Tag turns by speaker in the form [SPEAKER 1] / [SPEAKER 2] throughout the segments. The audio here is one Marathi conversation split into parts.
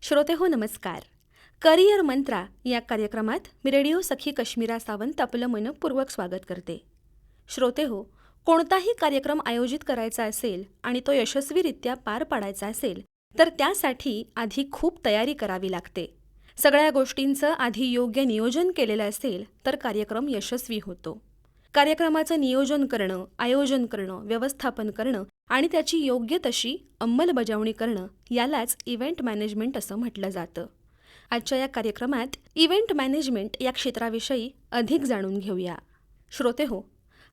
[SPEAKER 1] श्रोतेहो नमस्कार. करिअर मंत्रा या कार्यक्रमात मी रेडिओ सखी कश्मीरा सावंत आपलं मनपूर्वक स्वागत करते. श्रोतेहो, कोणताही कार्यक्रम आयोजित करायचा असेल आणि तो यशस्वीरित्या पार पाडायचा असेल तर त्यासाठी आधी खूप तयारी करावी लागते. सगळ्या गोष्टींचं आधी योग्य नियोजन केलेलं असेल तर कार्यक्रम यशस्वी होतो. कार्यक्रमाचं नियोजन करणं, आयोजन करणं, व्यवस्थापन करणं आणि त्याची योग्य तशी अंमलबजावणी करणं यालाच इव्हेंट मॅनेजमेंट असं म्हटलं जातं. आजच्या या कार्यक्रमात इव्हेंट मॅनेजमेंट या क्षेत्राविषयी अधिक जाणून घेऊया. श्रोतेहो,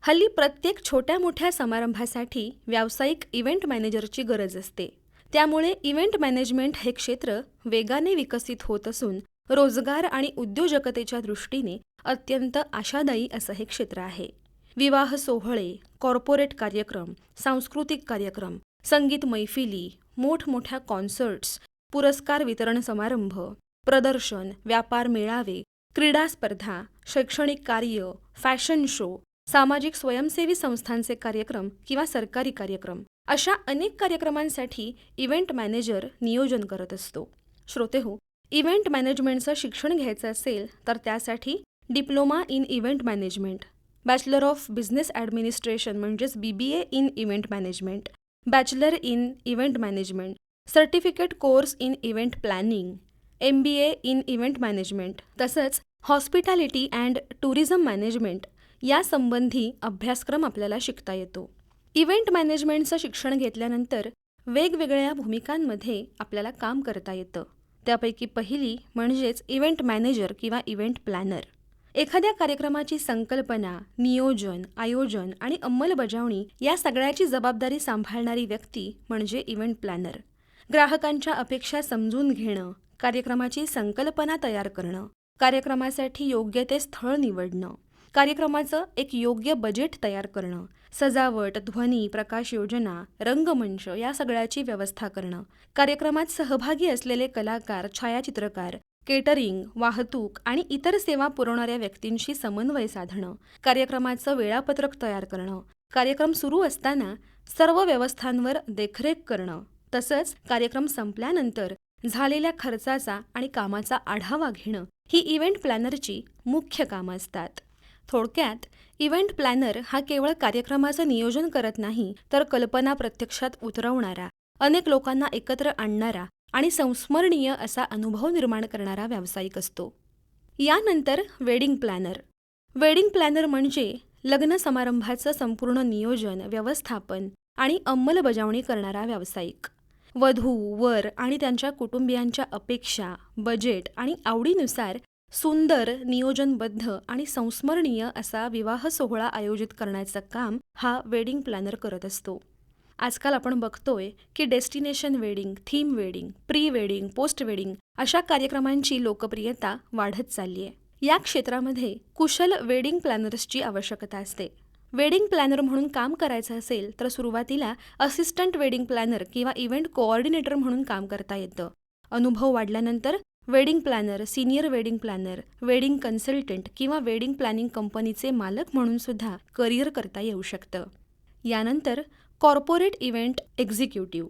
[SPEAKER 1] हल्ली प्रत्येक छोट्या मोठ्या समारंभासाठी व्यावसायिक इव्हेंट मॅनेजरची गरज असते. त्यामुळे इव्हेंट मॅनेजमेंट हे क्षेत्र वेगाने विकसित होत असून रोजगार आणि उद्योजकतेच्या दृष्टीने अत्यंत आशादायी असं हे क्षेत्र आहे. विवाह सोहळे, कॉर्पोरेट कार्यक्रम, सांस्कृतिक कार्यक्रम, संगीत मैफिली, मोठमोठ्या कॉन्सर्ट्स, पुरस्कार वितरण समारंभ, प्रदर्शन, व्यापार मेळावे, क्रीडा स्पर्धा, शैक्षणिक कार्य, फॅशन शो, सामाजिक स्वयंसेवी संस्थांचे कार्यक्रम किंवा सरकारी कार्यक्रम अशा अनेक कार्यक्रमांसाठी इव्हेंट मॅनेजर नियोजन करत असतो. श्रोतेहो, इव्हेंट मॅनेजमेंटचं शिक्षण घ्यायचं असेल तर त्यासाठी diploma in event management, bachelor of business administration म्हणजेच BBA in event management, bachelor in event management, certificate course in event planning, MBA in event management तसंच हॉस्पिटॅलिटी अँड टुरिझम मॅनेजमेंट यासंबंधी अभ्यासक्रम आपल्याला शिकता येतो. इव्हेंट मॅनेजमेंटचं शिक्षण घेतल्यानंतर वेगवेगळ्या भूमिकांमध्ये आपल्याला काम करता येतं. त्यापैकी पहिली म्हणजेच इव्हेंट मॅनेजर किंवा इव्हेंट प्लॅनर. एखाद्या कार्यक्रमाची संकल्पना, नियोजन, आयोजन आणि अंमलबजावणी या सगळ्याची जबाबदारी सांभाळणारी व्यक्ती म्हणजे इव्हेंट प्लॅनर. ग्राहकांच्या अपेक्षा समजून घेणं, कार्यक्रमाची संकल्पना तयार करणं, कार्यक्रमासाठी योग्य ते स्थळ निवडणं, कार्यक्रमाचं एक योग्य बजेट तयार करणं, सजावट, ध्वनी, प्रकाश योजना, रंगमंच या सगळ्याची व्यवस्था करणं, कार्यक्रमात सहभागी असलेले कलाकार, छायाचित्रकार, केटरिंग, वाहतूक आणि इतर सेवा पुरवणाऱ्या व्यक्तींशी समन्वय साधणं, कार्यक्रमाचं वेळापत्रक तयार करणं, कार्यक्रम सुरू असताना सर्व व्यवस्थांवर देखरेख करणं, तसंच कार्यक्रम संपल्यानंतर झालेल्या खर्चाचा आणि कामाचा आढावा घेणं ही इव्हेंट प्लॅनरची मुख्य कामं असतात. थोडक्यात इव्हेंट प्लॅनर हा केवळ कार्यक्रमाचं नियोजन करत नाही तर कल्पना प्रत्यक्षात उतरवणारा, अनेक लोकांना एकत्र आणणारा आणि संस्मरणीय असा अनुभव निर्माण करणारा व्यावसायिक असतो. यानंतर वेडिंग प्लॅनर. वेडिंग प्लॅनर म्हणजे लग्न समारंभाचं संपूर्ण नियोजन, व्यवस्थापन आणि अंमलबजावणी करणारा व्यावसायिक. वधू, वर आणि त्यांच्या कुटुंबियांच्या अपेक्षा, बजेट आणि आवडीनुसार सुंदर, नियोजनबद्ध आणि संस्मरणीय असा विवाह सोहळा आयोजित करण्याचं काम हा वेडिंग प्लॅनर करत असतो. आजकाल आपण बघतोय की destination wedding, theme wedding, pre wedding, post wedding अशा कार्यक्रमांची लोकप्रियता वाढत चालली आहे. या क्षेत्रामध्ये कुशल वेडिंग प्लॅनर्सची आवश्यकता असते. वेडिंग प्लॅनर म्हणून काम करायचं असेल तर सुरुवातीला असिस्टंट वेडिंग प्लॅनर किंवा इव्हेंट कोऑर्डिनेटर म्हणून काम करता येतं. अनुभव वाढल्यानंतर wedding planner, senior wedding planner, wedding consultant किंवा वेडिंग प्लॅनिंग कंपनीचे मालक म्हणून सुद्धा करिअर करता येऊ शकतं. यानंतर कॉर्पोरेट इव्हेंट एक्झिक्युटिव्ह.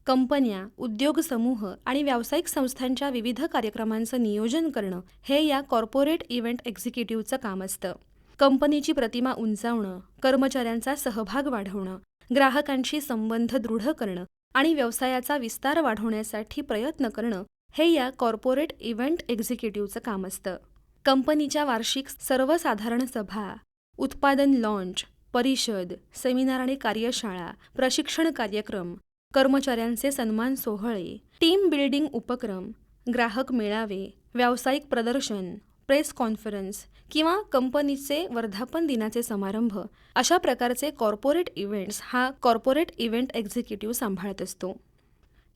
[SPEAKER 1] कंपन्या, उद्योग समूह आणि व्यावसायिक संस्थांच्या विविध कार्यक्रमांचं नियोजन करणं हे या कॉर्पोरेट इव्हेंट एक्झिक्युटिव्हचं काम असतं. कंपनीची प्रतिमा उंचावणं, कर्मचाऱ्यांचा सहभाग वाढवणं, ग्राहकांशी संबंध दृढ करणं आणि व्यवसायाचा विस्तार वाढवण्यासाठी प्रयत्न करणं हे या कॉर्पोरेट इव्हेंट एक्झिक्युटिव्हचं काम असतं. कंपनीच्या वार्षिक सर्वसाधारण सभा, उत्पादन लॉन्च, परिषद, सेमिनार आणि कार्यशाळा, प्रशिक्षण कार्यक्रम, कर्मचाऱ्यांचे सन्मान सोहळे, टीम बिल्डिंग उपक्रम, ग्राहक मेळावे, व्यावसायिक प्रदर्शन, प्रेस कॉन्फरन्स किंवा कंपनीचे वर्धापन दिनाचे समारंभ अशा प्रकारचे कॉर्पोरेट इव्हेंट्स हा कॉर्पोरेट इव्हेंट एक्झिक्युटिव्ह सांभाळत असतो.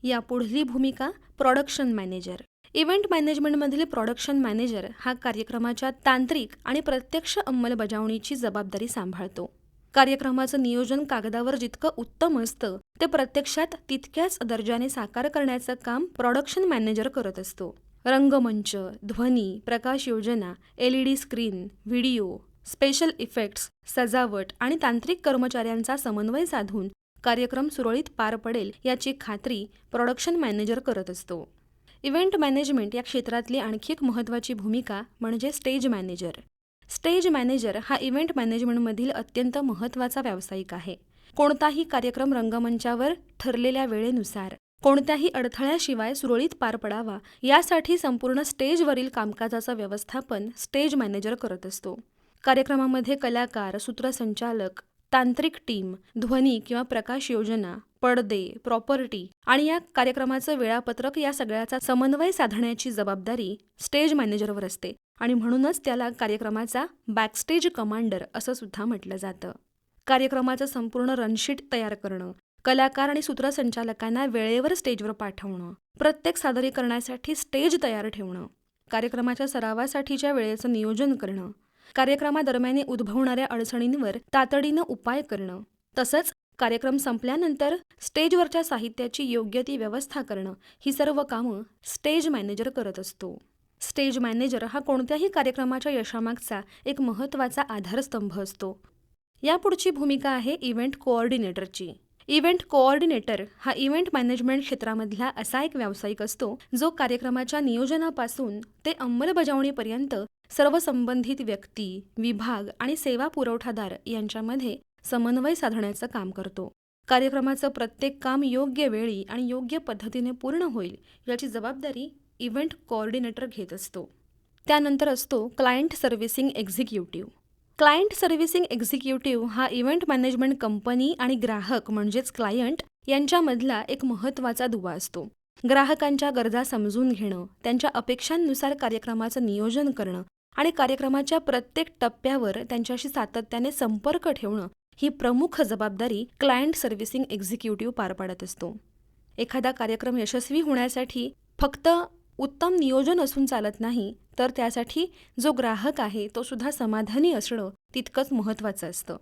[SPEAKER 1] या पुढली भूमिका प्रोडक्शन मॅनेजर. इव्हेंट मॅनेजमेंटमधील प्रोडक्शन मॅनेजर हा कार्यक्रमाच्या तांत्रिक आणि प्रत्यक्ष अंमलबजावणीची जबाबदारी सांभाळतो. कार्यक्रमाचं नियोजन कागदावर जितकं उत्तम असतं ते प्रत्यक्षात तितक्याच दर्जाने साकार करण्याचं काम प्रोडक्शन मॅनेजर करत असतो. रंगमंच, ध्वनी, प्रकाश योजना, LED screen, video, special effects, सजावट आणि तांत्रिक कर्मचाऱ्यांचा समन्वय साधून कार्यक्रम सुरळीत पार पडेल याची खात्री प्रोडक्शन मॅनेजर करत असतो. इव्हेंट मॅनेजमेंट या क्षेत्रातली आणखी एक महत्त्वाची भूमिका म्हणजे स्टेज मॅनेजर. स्टेज मॅनेजर हा इव्हेंट मॅनेजमेंटमधील अत्यंत महत्त्वाचा व्यावसायिक आहे. कोणताही कार्यक्रम रंगमंचावर ठरलेल्या वेळेनुसार कोणत्याही अडथळ्याशिवाय सुरळीत पार पडावा यासाठी संपूर्ण स्टेजवरील कामकाजाचं व्यवस्थापन स्टेज मॅनेजर करत असतो. कार्यक्रमामध्ये कलाकार, सूत्रसंचालक, तांत्रिक टीम, ध्वनी किंवा प्रकाश योजना, पडदे, प्रॉपर्टी आणि या कार्यक्रमाचं वेळापत्रक या सगळ्याचा समन्वय साधण्याची जबाबदारी स्टेज मॅनेजरवर असते आणि म्हणूनच त्याला कार्यक्रमाचा बॅकस्टेज कमांडर असं सुद्धा म्हटलं जातं. कार्यक्रमाचं संपूर्ण रनशीट तयार करणं, कलाकार आणि सूत्रसंचालकांना वेळेवर स्टेजवर पाठवणं, प्रत्येक सादरीकरणासाठी स्टेज तयार ठेवणं, कार्यक्रमाच्या सरावासाठीच्या वेळेचं नियोजन करणं, कार्यक्रमादरम्यान उद्भवणाऱ्या अडचणींवर तातडीनं उपाय करणं, तसंच कार्यक्रम संपल्यानंतर स्टेजवरच्या साहित्याची योग्य ती व्यवस्था करणं ही सर्व कामं स्टेज मॅनेजर करत असतो. स्टेज मॅनेजर हा कोणत्याही कार्यक्रमाच्या यशामागचा एक महत्त्वाचा आधारस्तंभ असतो. यापुढची भूमिका आहे इव्हेंट कोऑर्डिनेटरची. इव्हेंट कोऑर्डिनेटर हा इव्हेंट मॅनेजमेंट क्षेत्रामधला असा एक व्यावसायिक असतो जो कार्यक्रमाच्या नियोजनापासून ते अंमलबजावणीपर्यंत सर्व संबंधित व्यक्ती, विभाग आणि सेवा पुरवठादार यांच्यामध्ये समन्वय साधण्याचं काम करतो. कार्यक्रमाचं प्रत्येक काम योग्य वेळी आणि योग्य पद्धतीने पूर्ण होईल याची जबाबदारी इव्हेंट कोऑर्डिनेटर घेत असतो. त्यानंतर असतो client servicing executive. Client servicing executive हा इव्हेंट मॅनेजमेंट कंपनी आणि ग्राहक म्हणजेच क्लायंट यांच्यामधला एक महत्त्वाचा दुवा असतो. ग्राहकांच्या गरजा समजून घेणं, त्यांच्या अपेक्षांनुसार कार्यक्रमाचं नियोजन करणं आणि कार्यक्रमाच्या प्रत्येक टप्प्यावर त्यांच्याशी सातत्याने संपर्क ठेवणं ही प्रमुख जबाबदारी क्लायंट सर्व्हिसिंग एक्झिक्युटिव्ह पार पाडत असतो. एखादा कार्यक्रम यशस्वी होण्यासाठी फक्त उत्तम नियोजन असून चालत नाही, तर त्यासाठी जो ग्राहक आहे तो सुद्धा समाधानी असणं तितकंच महत्त्वाचं असतं.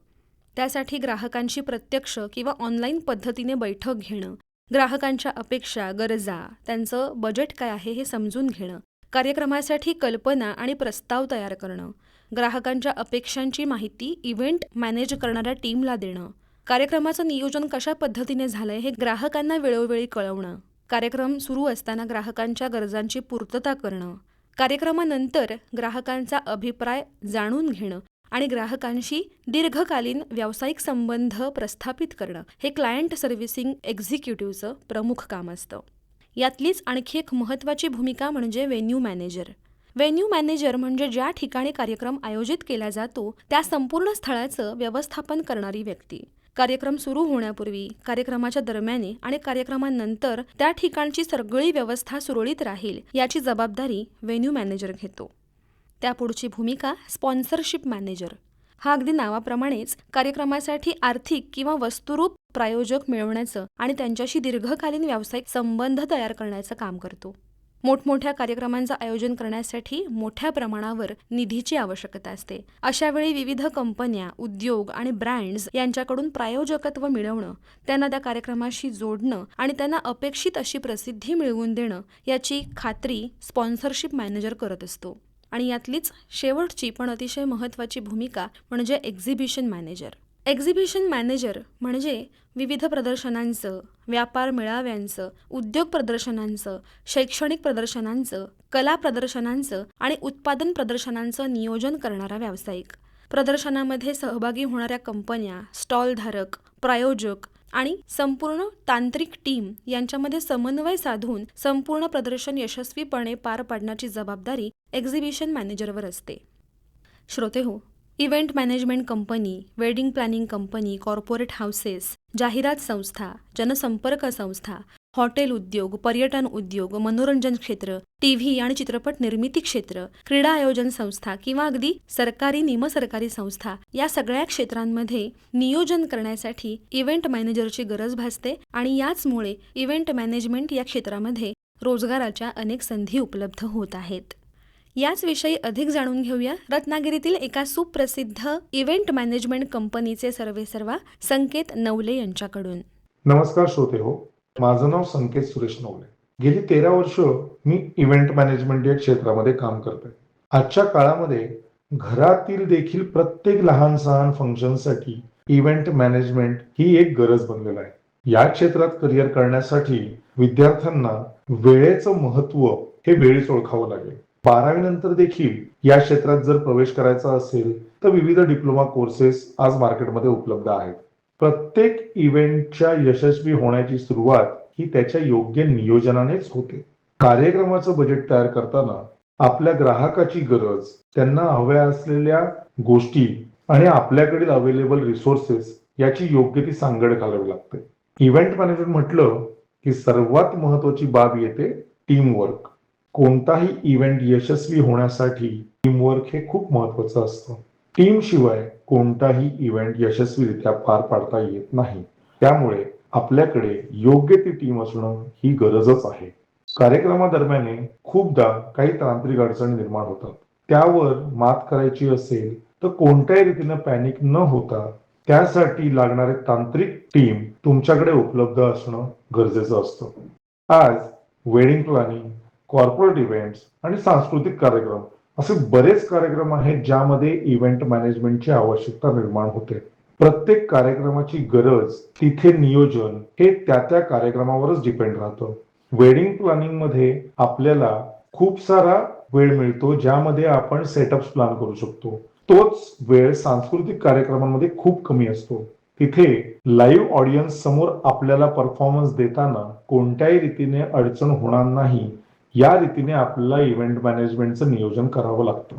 [SPEAKER 1] त्यासाठी ग्राहकांशी प्रत्यक्ष किंवा ऑनलाईन पद्धतीने बैठक घेणं, ग्राहकांच्या अपेक्षा, गरजा, त्यांचं बजेट काय आहे हे समजून घेणं, कार्यक्रमासाठी कल्पना आणि प्रस्ताव तयार करणं, ग्राहकांच्या अपेक्षांची माहिती इव्हेंट मॅनेज करणाऱ्या टीमला देणं, कार्यक्रमाचं नियोजन कशा पद्धतीने झालंय हे ग्राहकांना वेळोवेळी कळवणं, कार्यक्रम सुरू असताना ग्राहकांच्या गरजांची पूर्तता करणं, कार्यक्रमानंतर ग्राहकांचा अभिप्राय जाणून घेणं आणि ग्राहकांशी दीर्घकालीन व्यावसायिक संबंध प्रस्थापित करणं हे क्लायंट सर्व्हिसिंग एक्झिक्युटिव्हचं प्रमुख काम असतं. यातलीच आणखी एक महत्त्वाची भूमिका म्हणजे व्हेन्यू मॅनेजर. व्हेन्यू मॅनेजर म्हणजे ज्या ठिकाणी कार्यक्रम आयोजित केला जातो त्या संपूर्ण स्थळाचं व्यवस्थापन करणारी व्यक्ती. कार्यक्रम सुरू होण्यापूर्वी, कार्यक्रमाच्या दरम्यान आणि कार्यक्रमानंतर त्या ठिकाणची सगळी व्यवस्था सुरळीत राहील याची जबाबदारी व्हेन्यू मॅनेजर घेतो. त्यापुढची भूमिका स्पॉन्सरशिप मॅनेजर. हा अगदी नावाप्रमाणेच कार्यक्रमासाठी आर्थिक किंवा वस्तुरूप प्रायोजक मिळवण्याचं आणि त्यांच्याशी दीर्घकालीन व्यावसायिक संबंध तयार करण्याचं काम करतो. मोठमोठ्या कार्यक्रमांचं आयोजन करण्यासाठी मोठ्या प्रमाणावर निधीची आवश्यकता असते. अशावेळी विविध कंपन्या, उद्योग आणि ब्रँड्स यांच्याकडून प्रायोजकत्व मिळवणं, त्यांना त्या कार्यक्रमाशी जोडणं आणि त्यांना अपेक्षित अशी प्रसिद्धी मिळवून देणं याची खात्री स्पॉन्सरशिप मॅनेजर करत असतो. आणि यातलीच शेवटची पण अतिशय महत्त्वाची भूमिका म्हणजे एक्झिबिशन मॅनेजर. एक्झिबिशन मॅनेजर म्हणजे विविध प्रदर्शनांचं, व्यापार मेळाव्यांचं, उद्योग प्रदर्शनांचं, शैक्षणिक प्रदर्शनांचं, कला प्रदर्शनांचं आणि उत्पादन प्रदर्शनांचं नियोजन करणारा व्यावसायिक. प्रदर्शनामध्ये सहभागी होणाऱ्या कंपन्या, स्टॉलधारक, प्रायोजक आणि संपूर्ण तांत्रिक टीम यांच्यामध्ये समन्वय साधून संपूर्ण प्रदर्शन यशस्वीपणे पार पाडण्याची जबाबदारी एक्झिबिशन मॅनेजरवर असते. श्रोतेहो, event management company, wedding planning company, corporate houses, जाहिरात संस्था, जनसंपर्क संस्था, हॉटेल उद्योग, पर्यटन उद्योग, मनोरंजन क्षेत्र, टीव्ही आणि चित्रपट निर्मिती क्षेत्र, क्रीडा आयोजन संस्था किंवा अगदी सरकारी निमसरकारी संस्था या सगळ्या क्षेत्रांमध्ये नियोजन करण्यासाठी इव्हेंट मॅनेजरची गरज भासते आणि याचमुळे इव्हेंट मॅनेजमेंट या क्षेत्रामध्ये रोजगाराच्या अनेक संधी उपलब्ध होत आहेत. याच विषयी अधिक जाणून घेऊया रत्नागिरीतील एका सुप्रसिद्ध इव्हेंट मॅनेजमेंट कंपनीचे सर्वेसर्वा संकेत नवले यांच्याकडून.
[SPEAKER 2] नमस्कार श्रोतेहो, माझं नाव संकेत सुरेश नवले. गेली 13 वर्ष मी इव्हेंट मॅनेजमेंट या क्षेत्रामध्ये काम करतोय. आजच्या काळामध्ये घरातील देखील प्रत्येक लहान सहान फंक्शनसाठी इव्हेंट मॅनेजमेंट ही एक गरज बनलेला आहे. या क्षेत्रात करिअर करण्यासाठी विद्यार्थ्यांना वेळेचं महत्व हे वेळीच ओळखावं लागेल. 12वी नंतर देखील या क्षेत्रात जर प्रवेश करायचा असेल तर विविध डिप्लोमा कोर्सेस आज मार्केटमध्ये उपलब्ध आहेत. प्रत्येक इव्हेंटच्या यशस्वी होण्याची सुरुवात ही त्याच्या योग्य नियोजनानेच होते. कार्यक्रमाचं बजेट तयार करताना आपल्या ग्राहकाची गरज, त्यांना हव्या असलेल्या गोष्टी आणि आपल्याकडील अवेलेबल रिसोर्सेस याची योग्य ती सांगड घालावी लागते. इव्हेंट मॅनेजमेंट म्हटलं की सर्वात महत्वाची बाब येते टीमवर्क. कोणताही इव्हेंट यशस्वी होण्यासाठी टीमवर्क हे खूप महत्वाचं असतं. टीम शिवाय कोणताही इव्हेंट यशस्वीरित्या पार पाडता येत नाही. त्यामुळे आपल्याकडे योग्य ती टीम असणं ही गरजच आहे. कार्यक्रमादरम्यान खूपदा काही तांत्रिक अडचणी निर्माण होतात. त्यावर मात करायची असेल तर कोणत्याही रीतीनं पॅनिक न होता त्यासाठी लागणारे तांत्रिक टीम तुमच्याकडे उपलब्ध असणं गरजेचं असतं. आज वेडिंग प्लॅनिंग, कॉर्पोरेट इव्हेंट्स आणि सांस्कृतिक कार्यक्रम असे बरेच कार्यक्रम आहेत ज्यामध्ये इव्हेंट मॅनेजमेंटची आवश्यकता निर्माण होते. प्रत्येक कार्यक्रमाची गरज, तिथे नियोजन हे त्या कार्यक्रमावरच डिपेंड राहतं. वेडिंग प्लॅनिंग मध्ये आपल्याला खूप सारा वेळ मिळतो ज्यामध्ये आपण सेटअप्स प्लॅन करू शकतो. तोच वेळ सांस्कृतिक कार्यक्रमांमध्ये खूप कमी असतो. तिथे लाईव्ह ऑडियन्स समोर आपल्याला परफॉर्मन्स देताना कोणत्याही रीतीने अडचण होणार नाही या रीतीने आपल्याला इव्हेंट मॅनेजमेंटचं नियोजन करावं लागतं.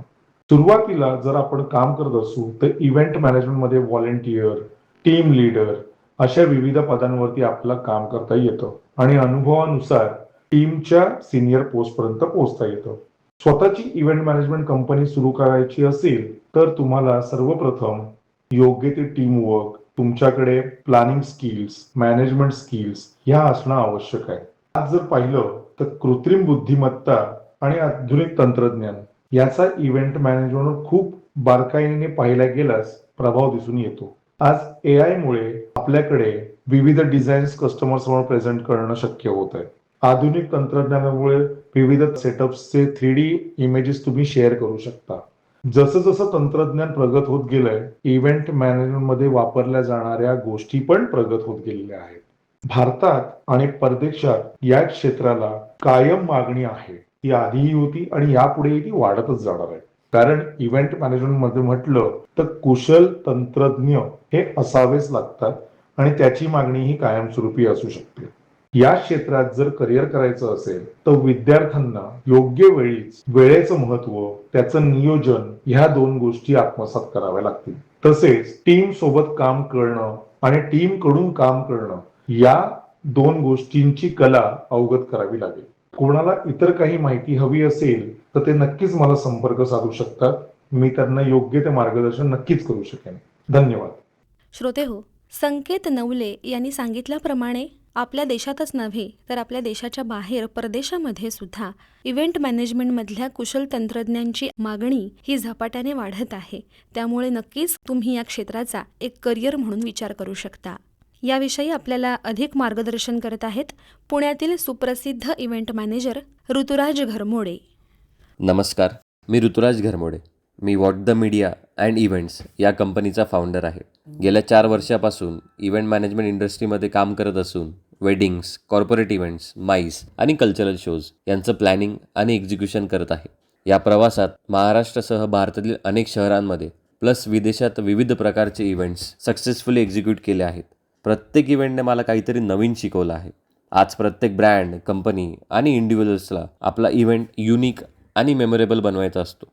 [SPEAKER 2] सुरुवातीला जर आपण काम करत असू तर इव्हेंट मॅनेजमेंटमध्ये व्हॉलेंटियर, टीम लीडर अशा विविध पदांवरती आपल्याला काम करता येतं आणि अनुभवानुसार टीमच्या सिनियर पोस्ट पर्यंत पोहोचता येतं. स्वतःची इव्हेंट मॅनेजमेंट कंपनी सुरू करायची असेल तर तुम्हाला सर्वप्रथम योग्य ते टीम वर्क, तुमच्याकडे प्लॅनिंग स्किल्स, मॅनेजमेंट स्किल्स ह्या असणं आवश्यक आहे. आज जर पाहिलं तर कृत्रिम बुद्धिमत्ता आणि आधुनिक तंत्रज्ञान याचा इव्हेंट मॅनेजमेंटवर खूप बारकाईने पाहायला गेल्यास प्रभाव दिसून येतो. आज AI मुळे आपल्याकडे विविध डिझाईन्स कस्टमर समोर प्रेझेंट करणं शक्य होत आहे. आधुनिक तंत्रज्ञानामुळे विविध सेटअप्सचे 3D इमेजेस तुम्ही शेअर करू शकता. जसं जसं तंत्रज्ञान प्रगत होत गेलंय, इव्हेंट मॅनेजमेंटमध्ये वापरल्या जाणाऱ्या गोष्टी पण प्रगत होत गेलेल्या आहेत. भारतात आणि परदेशात या क्षेत्राला कायम मागणी आहे. ती आधीही होती आणि यापुढेही ती वाढतच जाणार आहे. कारण इव्हेंट मॅनेजमेंट मध्ये म्हटलं तर कुशल तंत्रज्ञ हे असावेच लागतात आणि त्याची मागणी ही कायमस्वरूपी असू शकते. या क्षेत्रात जर करिअर करायचं असेल तर विद्यार्थ्यांना योग्य वेळीच वेळेचं महत्व, त्याचं नियोजन ह्या 2 गोष्टी आत्मसात कराव्या लागतील. तसेच टीम सोबत काम करणं आणि टीम कडून काम करणं या 2 गोष्टींची कला अवगत करावी लागेल. कोणाला इतर काही माहिती हवी असेल तर ते नक्कीच मला संपर्क साधू शकतात. मी त्यांना योग्य ते मार्गदर्शन नक्कीच करू शकेन. धन्यवाद.
[SPEAKER 1] श्रोते हो, संकेत नवले यांनी सांगितल्याप्रमाणे आपल्या देशातच नव्हे तर आपल्या देशाच्या बाहेर परदेशामध्ये सुद्धा इव्हेंट मॅनेजमेंटमधल्या कुशल तंत्रज्ञांची मागणी ही झपाट्याने वाढत आहे. त्यामुळे नक्कीच तुम्ही या क्षेत्राचा एक करिअर म्हणून विचार करू शकता. याविषयी आपल्याला अधिक मार्गदर्शन करत आहेत पुण्यातील सुप्रसिद्ध इव्हेंट मॅनेजर ऋतुराज घरमोडे.
[SPEAKER 3] नमस्कार, मी ऋतुराज घरमोडे. मी what the media and events या कंपनीचा फाउंडर आहे. गेल्या 4 वर्षापासून इव्हेंट मॅनेजमेंट इंडस्ट्रीमध्ये काम करत असून वेडिंग्स, कॉर्पोरेट इव्हेंट्स, माईस आणि कल्चरल शोज यांचं प्लॅनिंग आणि एक्झिक्युशन करत आहे. या प्रवासात महाराष्ट्रासह भारतातील अनेक शहरांमध्ये प्लस विदेशात विविध प्रकारचे इव्हेंट्स सक्सेसफुली एक्झिक्यूट केले आहेत. प्रत्येक इव्हेंटने मला काहीतरी नवीन शिकवलं आहे. आज प्रत्येक ब्रँड, कंपनी आणि इंडिव्हिज्युअल्सला आपला इव्हेंट युनिक आणि मेमोरेबल बनवायचा असतो.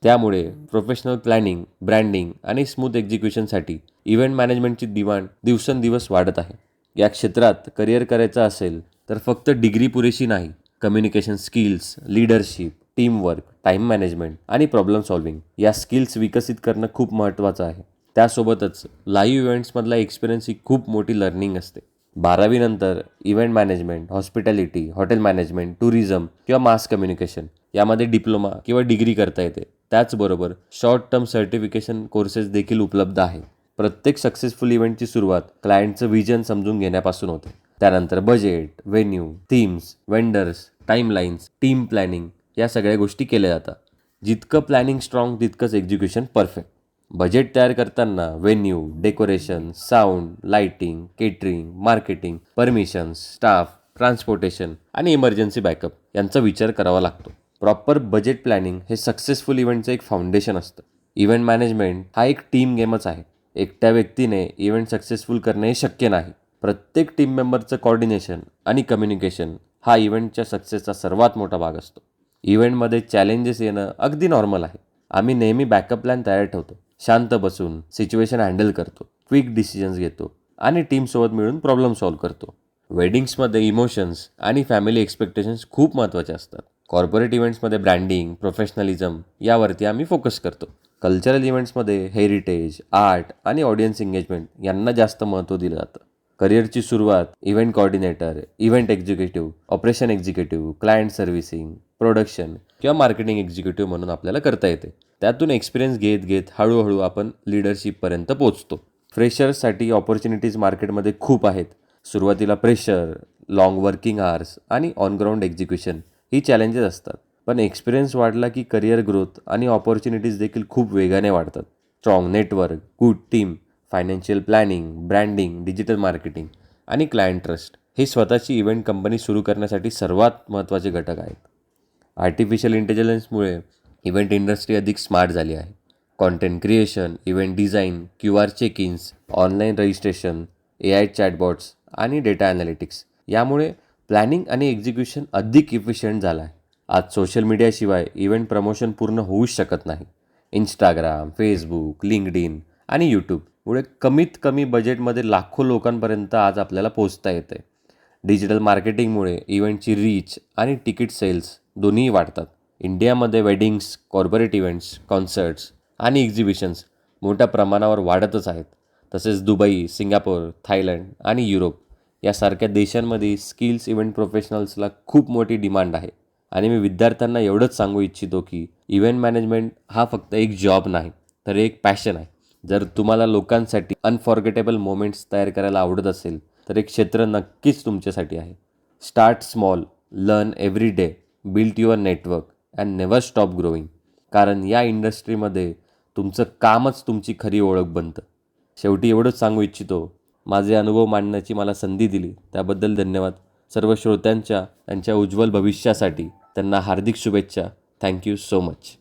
[SPEAKER 3] त्यामुळे प्रोफेशनल प्लॅनिंग, ब्रँडिंग आणि स्मूथ एक्झिक्युशनसाठी इव्हेंट मॅनेजमेंटची डिमांड दिवसेंदिवस वाढत आहे. या क्षेत्रात करिअर करायचं असेल तर फक्त डिग्री पुरेशी नाही. Communication skills, leadership, teamwork, time management आणि प्रॉब्लेम सॉल्व्हिंग या स्किल्स विकसित करणं खूप महत्त्वाचं आहे. त्यासोबतच लाईव्ह इव्हेंट्समधला एक्सपिरियन्स ही खूप मोठी लर्निंग असते. 12वी नंतर event management, hospitality, hotel management, tourism किंवा मास कम्युनिकेशन यामध्ये डिप्लोमा किंवा डिग्री करता येते. त्याचबरोबर शॉर्ट टर्म सर्टिफिकेशन कोर्सेस देखील उपलब्ध आहेत. प्रत्येक सक्सेसफुल इव्हेंटची सुरुवात क्लायंटचं व्हिजन समजून घेण्यापासून होते. त्यानंतर budget, venue, themes, vendors, timelines, team planning या सगळ्या गोष्टी केल्या जातात. जितकं प्लॅनिंग स्ट्रॉंग तितकंच एक्झिक्युशन परफेक्ट. बजेट तयार करताना venue, decoration, sound, lighting, catering, marketing, permissions, staff transportation आणि इमर्जन्सी बॅकअप यांचा विचार करावा लागतो. प्रॉपर बजेट प्लॅनिंग हे सक्सेसफुल इव्हेंटचं एक फाउंडेशन असतं. इव्हेंट मॅनेजमेंट हा एक टीम गेमच आहे. एकट्या व्यक्तीने इव्हेंट सक्सेसफुल करणे हे शक्य नाही. प्रत्येक टीम मेंबरचं कॉर्डिनेशन आणि कम्युनिकेशन हा इव्हेंटच्या सक्सेसचा सर्वात मोठा भाग असतो. इव्हेंटमध्ये चॅलेंजेस येणं अगदी नॉर्मल आहे. आम्ही नेहमी बॅकअप प्लॅन तयार ठेवतो, शांत बसून सिच्युएशन हँडल करतो, क्विक डिसिजन्स घेतो आणि टीमसोबत मिळून प्रॉब्लेम सॉल्व्ह करतो. वेडिंग्समध्ये इमोशन्स आणि फॅमिली एक्सपेक्टेशन्स खूप महत्त्वाचे असतात. कॉर्पोरेट इव्हेंट्समध्ये ब्रँडिंग, प्रोफेशनलिझम यावरती आम्ही फोकस करतो. कल्चरल इव्हेंट्समध्ये हेरिटेज, आर्ट आणि ऑडियन्स एंगेजमेंट यांना जास्त महत्त्व दिलं जातं. करिअरची सुरुवात event coordinator, event executive, operation executive, client servicing, production किंवा मार्केटिंग एक्झिक्युटिव्ह म्हणून आपल्याला करता येते. त्यातून एक्सपिरियन्स घेत घेत हळूहळू आपण लीडरशिपपर्यंत पोहोचतो. फ्रेशर्ससाठी ऑपॉर्च्युनिटीज मार्केटमध्ये खूप आहेत. सुरुवातीला प्रेशर, लाँग वर्किंग आवर्स आणि on ground execution he challenges असतात. पण एक्सपिरियन्स वाढला की करिअर ग्रोथ आणि ऑपॉर्च्युनिटीज देखील खूप वेगाने वाढतात. Strong network, good team, financial planning, branding, digital marketing आणि क्लायंट ट्रस्ट हे स्वतःची इव्हेंट कंपनी सुरू करण्यासाठी सर्वात महत्त्वाचे घटक आहेत. आर्टिफिशियल इंटेलिजन्समुळे इव्हेंट इंडस्ट्री अधिक स्मार्ट झाली आहे. Content creation, event design, QR check ins, online registration, AI chatbots आणि डेटा ॲनालिटिक्स यामुळे प्लॅनिंग आणि एक्झिक्युशन अधिक इफिशियंट झालं आहे. आज सोशल मीडियाशिवाय इव्हेंट प्रमोशन पूर्ण होऊच शकत नाही. इंस्टाग्राम, फेसबुक, लिंक्डइन आणि यूट्यूबमुळे कमीत कमी बजेटमध्ये लाखो लोकांपर्यंत आज आपल्याला पोहोचता येतं आहे. डिजिटल मार्केटिंगमुळे इव्हेंटची रीच आणि तिकीट सेल्स दोन्हीही वाढतात. इंडियामध्ये वेडिंग्स, कॉर्पोरेट इव्हेंट्स, कॉन्सर्ट्स आणि एक्झिबिशन्स मोठ्या प्रमाणावर वाढतच आहेत. तसेच दुबई, सिंगापूर, थायलंड आणि युरोप यासारख्या देशांमध्ये स्किल्स इव्हेंट प्रोफेशनल्सला खूप मोठी डिमांड आहे. आणि मी विद्यार्थ्यांना एवढंच सांगू इच्छितो की इव्हेंट मॅनेजमेंट हा फक्त एक जॉब नाही, तर एक पॅशन आहे. जर तुम्हाला लोकांसाठी अनफॉर्गेटेबल मोमेंट्स तयार करायला आवडत असेल तर एक क्षेत्र नक्कीच तुमच्यासाठी आहे. Start small, learn every day, build your network and never stop growing. कारण या इंडस्ट्रीमध्ये तुमचं कामच तुमची खरी ओळख बनतं. शेवटी एवढंच सांगू इच्छितो, माझे अनुभव मांडण्याची मला संधी दिली त्याबद्दल धन्यवाद. सर्व श्रोत्यांच्या त्यांच्या उज्ज्वल भविष्यासाठी त्यांना हार्दिक शुभेच्छा. Thank you so much.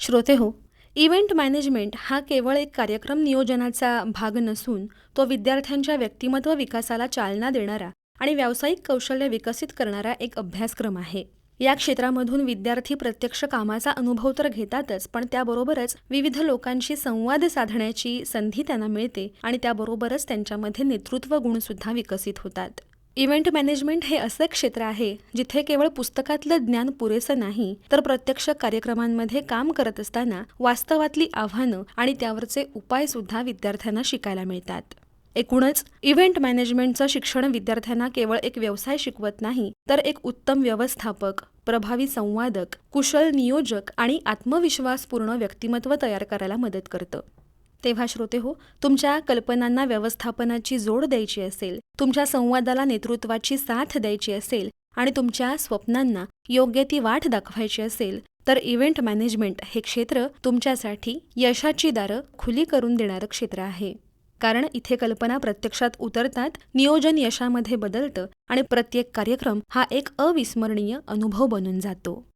[SPEAKER 1] श्रोतेहो, इव्हेंट मॅनेजमेंट हा केवळ एक कार्यक्रम नियोजनाचा भाग नसून तो विद्यार्थ्यांच्या व्यक्तिमत्व विकासाला चालना देणारा आणि व्यावसायिक कौशल्य विकसित करणारा एक अभ्यासक्रम आहे. या क्षेत्रामधून विद्यार्थी प्रत्यक्ष कामाचा अनुभव तर घेतातच, पण त्याबरोबरच विविध लोकांशी संवाद साधण्याची संधी त्यांना मिळते आणि त्याबरोबरच त्यांच्यामध्ये नेतृत्व गुणसुद्धा विकसित होतात. इव्हेंट मॅनेजमेंट हे असे क्षेत्र आहे जिथे केवळ पुस्तकातलं ज्ञान पुरेसं नाही, तर प्रत्यक्ष कार्यक्रमांमध्ये काम करत असताना वास्तवातली आव्हानं आणि त्यावरचे उपायसुद्धा विद्यार्थ्यांना शिकायला मिळतात. एकूणच इव्हेंट मॅनेजमेंटचं शिक्षण विद्यार्थ्यांना केवळ एक व्यवसाय शिकवत नाही, तर एक उत्तम व्यवस्थापक, प्रभावी संवादक, कुशल नियोजक आणि आत्मविश्वासपूर्ण व्यक्तिमत्व तयार करायला मदत करतं. तेव्हा श्रोतेहो, तुमच्या कल्पनांना व्यवस्थापनाची जोड द्यायची असेल, तुमच्या संवादाला नेतृत्वाची साथ द्यायची असेल आणि तुमच्या स्वप्नांना योग्य ती वाट दाखवायची असेल, तर इव्हेंट मॅनेजमेंट हे क्षेत्र तुमच्यासाठी यशाची दारं खुली करून देणारं क्षेत्र आहे. कारण इथे कल्पना प्रत्यक्षात उतरतात, नियोजन यशामध्ये बदलतं आणि प्रत्येक कार्यक्रम हा एक अविस्मरणीय अनुभव बनून जातो.